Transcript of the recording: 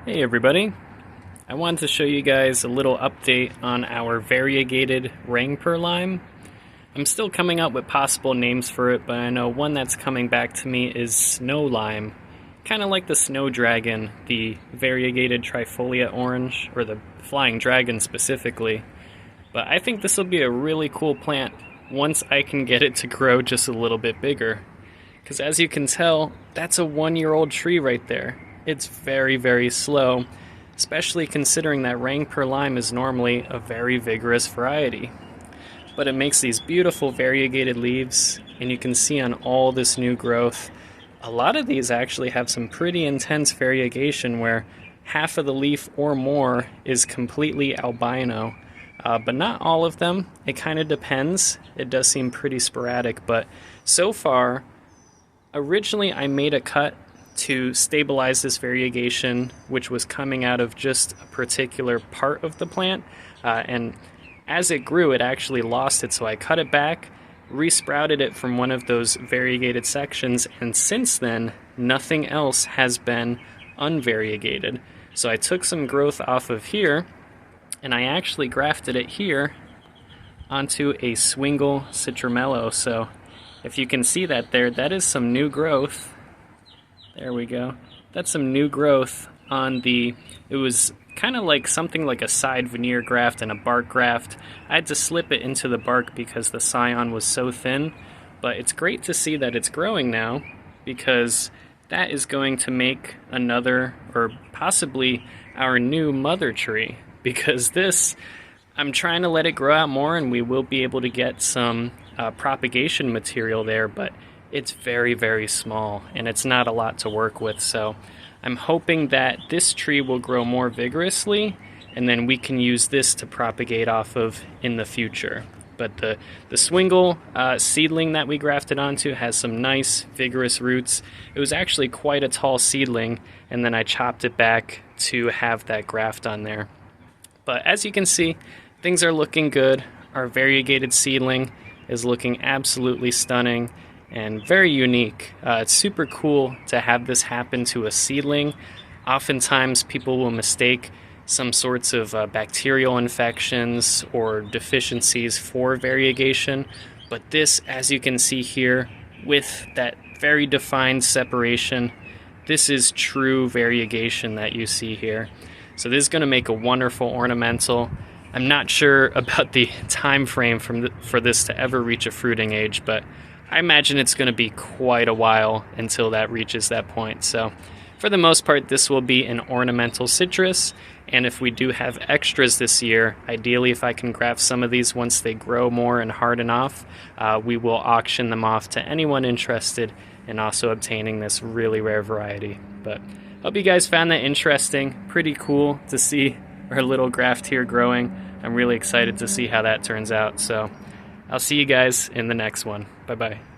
Hey everybody, I wanted to show you guys a little update on our variegated Rangpur lime. I'm still coming up with possible names for it, but I know one that's coming back to me is snow lime. Kind of like the snow dragon, the variegated trifolia orange, or the flying dragon specifically. But I think this will be a really cool plant once I can get it to grow just a little bit bigger. Because as you can tell, that's a 1-year-old tree right there. It's very, very slow, especially considering that Rangpur lime is normally a very vigorous variety. But it makes these beautiful variegated leaves, and you can see on all this new growth, a lot of these actually have some pretty intense variegation where half of the leaf or more is completely albino. But not all of them. It kind of depends. It does seem pretty sporadic, but so far, originally I made a cut to stabilize this variegation, which was coming out of just a particular part of the plant, and as it grew, it actually lost it, so I cut it back, resprouted it from one of those variegated sections, and since then, nothing else has been unvariegated. So I took some growth off of here, and I actually grafted it here onto a Swingle Citrumelo. So if you can see that there, that is some new growth. There we go. That's some new growth on the, it was kind of like something like a side veneer graft and a bark graft. I had to slip it into the bark because the scion was so thin, but it's great to see that it's growing now because that is going to make another, or possibly our new mother tree, because this, I'm trying to let it grow out more and we will be able to get some propagation material there, but it's very, very small and it's not a lot to work with. So I'm hoping that this tree will grow more vigorously and then we can use this to propagate off of in the future. But the Swingle seedling that we grafted onto has some nice vigorous roots. It was actually quite a tall seedling, and then I chopped it back to have that graft on there. But as you can see, things are looking good. Our variegated seedling is looking absolutely stunning and very unique. It's super cool to have this happen to a seedling. Oftentimes people will mistake some sorts of bacterial infections or deficiencies for variegation, but this, as you can see here, with that very defined separation, this is true variegation that you see here. So this is going to make a wonderful ornamental. I'm not sure about the time frame for this to ever reach a fruiting age, but I imagine it's going to be quite a while until that reaches that point. So for the most part, this will be an ornamental citrus, and if we do have extras this year, ideally if I can graft some of these once they grow more and harden off, we will auction them off to anyone interested in also obtaining this really rare variety. But hope you guys found that interesting. Pretty cool to see our little graft here growing. I'm really excited to see how that turns out. So I'll see you guys in the next one. Bye-bye.